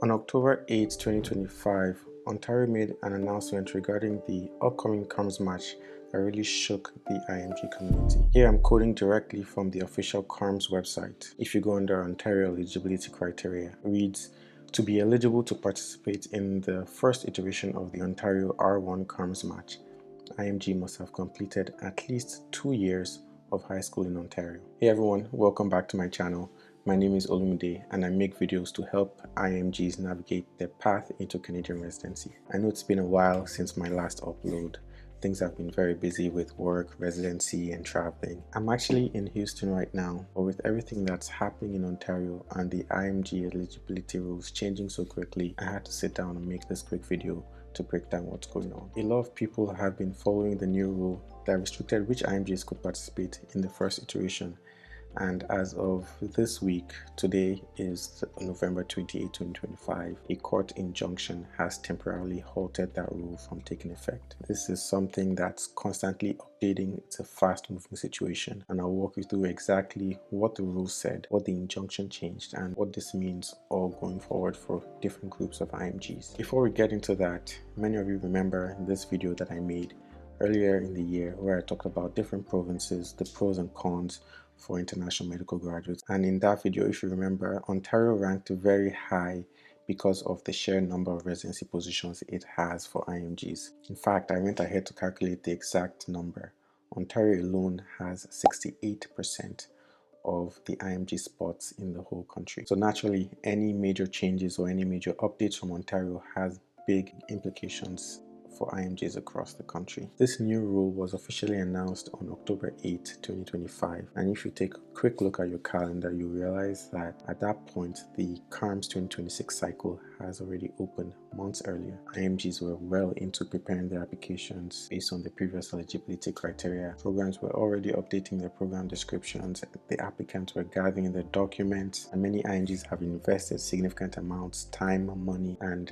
On October 8, 2025, Ontario made an announcement regarding the upcoming CaRMS match that really shook the IMG community. Here I'm quoting directly from the official CaRMS website. If you go under Ontario eligibility criteria, it reads, to be eligible to participate in the first iteration of the Ontario R1 CaRMS match, IMG must have completed at least 2 years of high school in Ontario. Hey everyone, welcome back to my channel. My name is Olumide and I make videos to help IMGs navigate their path into Canadian residency. I know it's been a while since my last upload. Things have been very busy with work, residency, and traveling. I'm actually in Houston right now, but with everything that's happening in Ontario and the IMG eligibility rules changing so quickly, I had to sit down and make this quick video to break down what's going on. A lot of people have been following the new rule that restricted which IMGs could participate in the first iteration. And as of this week, today is November 28, 2025, a court injunction has temporarily halted that rule from taking effect. This is something that's constantly updating. It's a fast-moving situation, and I'll walk you through exactly what the rule said, what the injunction changed, and what this means all going forward for different groups of IMGs. Before we get into that, many of you remember this video that I made earlier in the year where I talked about different provinces, the pros and cons for international medical graduates. And in that video, if you remember, Ontario ranked very high because of the sheer number of residency positions it has for IMGs. In fact, I went ahead to calculate the exact number. Ontario alone has 68% of the IMG spots in the whole country. So naturally, any major changes or any major updates from Ontario has big implications for IMGs across the country. This new rule was officially announced on October 8, 2025, and if you take a quick look at your calendar, you realize that at that point, the CaRMS 2026 cycle has already opened months earlier. IMGs were well into preparing their applications based on the previous eligibility criteria. Programs were already updating their program descriptions, the applicants were gathering their documents, and many IMGs have invested significant amounts, time, money, and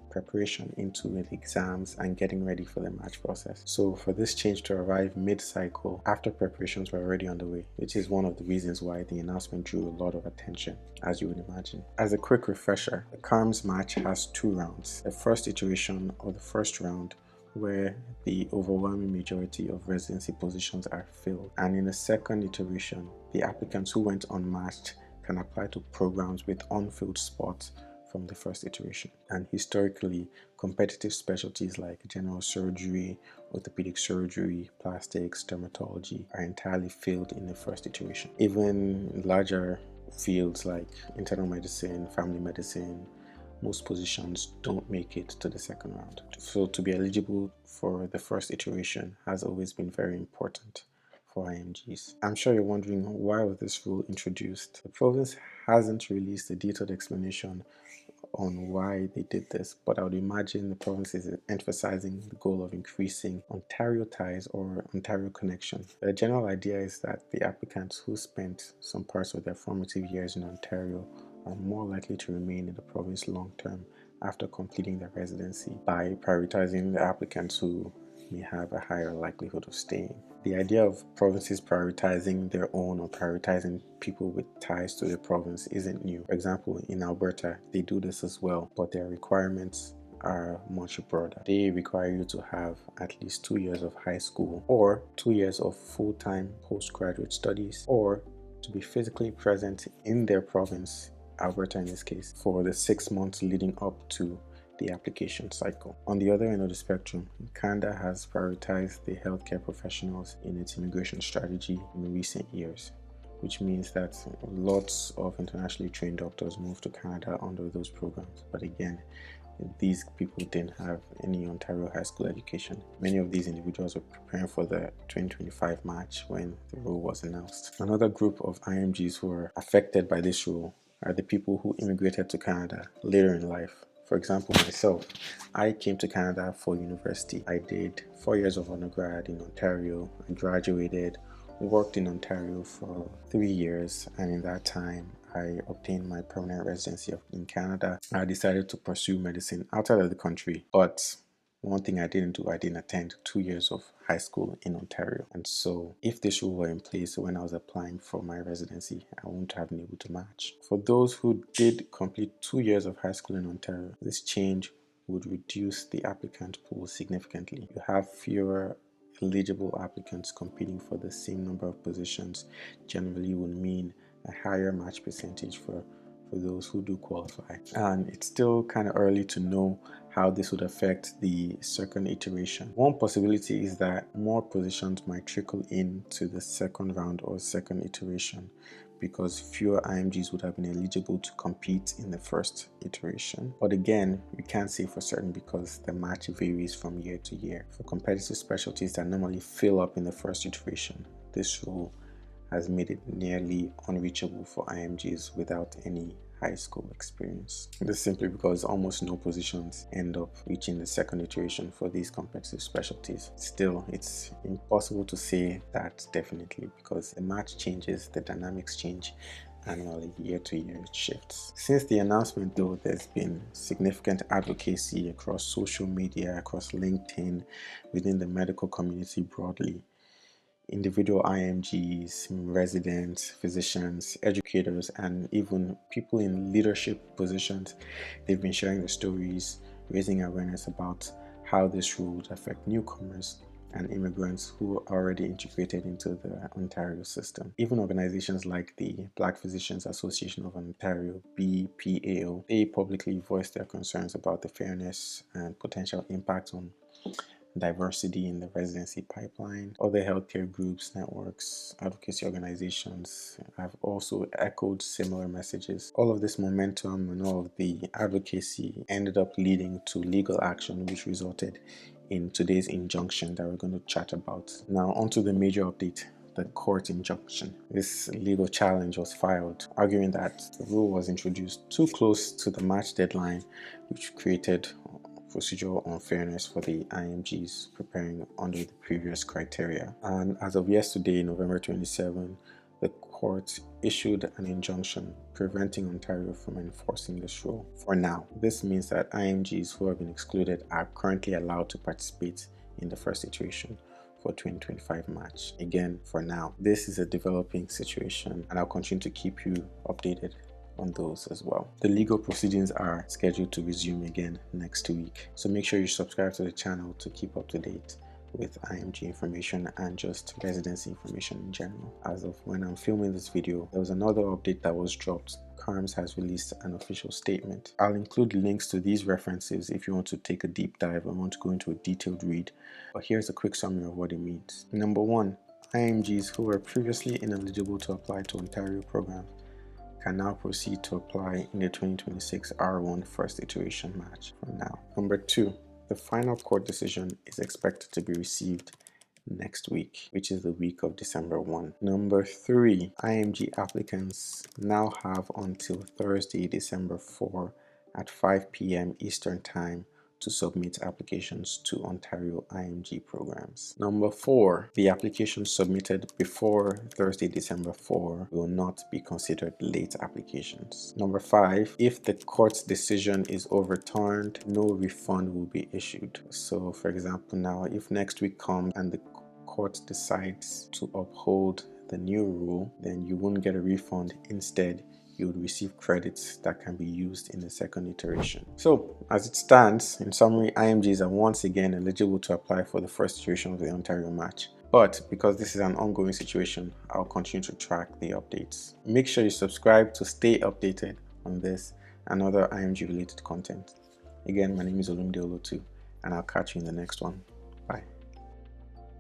preparation into the exams and getting ready for the match process. So for this change to arrive mid-cycle after preparations were already underway, which is one of the reasons why the announcement drew a lot of attention, as you would imagine. As a quick refresher, the CaRMS match has 2 rounds. The first iteration, or the first round, where the overwhelming majority of residency positions are filled, and in the second iteration, the applicants who went unmatched can apply to programs with unfilled spots from the first iteration. And historically, competitive specialties like general surgery, orthopedic surgery, plastics, dermatology are entirely filled in the first iteration. Even larger fields like internal medicine, family medicine, most positions don't make it to the second round. So to be eligible for the first iteration has always been very important for IMGs. I'm sure you're wondering, why was this rule introduced? The province hasn't released a detailed explanation on why they did this, but I would imagine the province is emphasizing the goal of increasing Ontario ties or Ontario connection. The general idea is that the applicants who spent some parts of their formative years in Ontario are more likely to remain in the province long term after completing their residency by prioritizing the applicants who may have a higher likelihood of staying. The idea of provinces prioritizing their own or prioritizing people with ties to the province isn't new. For example, in Alberta, they do this as well, but their requirements are much broader. They require you to have at least 2 years of high school, or 2 years of full-time postgraduate studies, or to be physically present in their province, Alberta in this case, for the 6 months leading up to the application cycle. On the other end of the spectrum, Canada has prioritized the healthcare professionals in its immigration strategy in recent years, which means that lots of internationally trained doctors move to Canada under those programs. But again, these people didn't have any Ontario high school education. Many of these individuals were preparing for the 2025 match when the rule was announced. Another group of IMGs who were affected by this rule are the people who immigrated to Canada later in life. For example, myself, I came to Canada for university. I did 4 years of undergrad in Ontario. I graduated, worked in Ontario for 3 years, and in that time, I obtained my permanent residency in Canada. I decided to pursue medicine outside of the country, but one thing I didn't do, I didn't attend 2 years of high school in Ontario. And so if this rule were in place when I was applying for my residency, I wouldn't have been able to match. For those who did complete 2 years of high school in Ontario, this change would reduce the applicant pool significantly. You have fewer eligible applicants competing for the same number of positions, generally would mean a higher match percentage for those who do qualify. And it's still kind of early to know how this would affect the second iteration. One possibility is that more positions might trickle into the second round or second iteration because fewer IMGs would have been eligible to compete in the first iteration. But again, we can't say for certain because the match varies from year to year. For competitive specialties that normally fill up in the first iteration, this rule has made it nearly unreachable for IMGs without any high school experience. This is simply because almost no positions end up reaching the second iteration for these competitive specialties. Still, it's impossible to say that definitely because the match changes, the dynamics change annually, year to year it shifts. Since the announcement though, there's been significant advocacy across social media, across LinkedIn, within the medical community broadly. Individual IMGs, residents, physicians, educators, and even people in leadership positions, they've been sharing their stories, raising awareness about how this rule would affect newcomers and immigrants who are already integrated into the Ontario system. Even organizations like the Black Physicians Association of Ontario, BPAO, they publicly voiced their concerns about the fairness and potential impact on diversity in the residency pipeline. Other healthcare groups, networks, advocacy organizations have also echoed similar messages. All of this momentum and all of the advocacy ended up leading to legal action, which resulted in today's injunction that we're going to chat about. Now, onto the major update. The court injunction. This legal challenge was filed, arguing that the rule was introduced too close to the match deadline, which created procedural unfairness for the IMGs preparing under the previous criteria. And as of yesterday, November 27, the court issued an injunction preventing Ontario from enforcing this rule for now. This means that IMGs who have been excluded are currently allowed to participate in the first iteration for 2025 match. Again, for now, this is a developing situation and I'll continue to keep you updated on those as well. The legal proceedings are scheduled to resume again next week, so make sure you subscribe to the channel to keep up to date with IMG information and just residency information in general. As of when I'm filming this video, there was another update that was dropped. CaRMS has released an official statement. I'll include links to these references if you want to take a deep dive and want to go into a detailed read, but here's a quick summary of what it means. Number one, IMGs who were previously ineligible to apply to Ontario programs can now proceed to apply in the 2026 R1 first iteration match from now. Number two, the final court decision is expected to be received next week, which is the week of December 1. Number three, IMG applicants now have until Thursday, December 4 at 5 p.m. Eastern Time to submit applications to Ontario IMG programs. Number four, the applications submitted before Thursday, December 4 will not be considered late applications. Number five, if the court's decision is overturned, no refund will be issued. So for example, now if next week comes and the court decides to uphold the new rule, then you won't get a refund. Instead, you would receive credits that can be used in the second iteration. So as it stands, in summary, IMGs are once again eligible to apply for the first iteration of the Ontario match. But because this is an ongoing situation, I'll continue to track the updates. Make sure you subscribe to stay updated on this and other IMG related content. Again, my name is Olumide, and I'll catch you in the next one. Bye.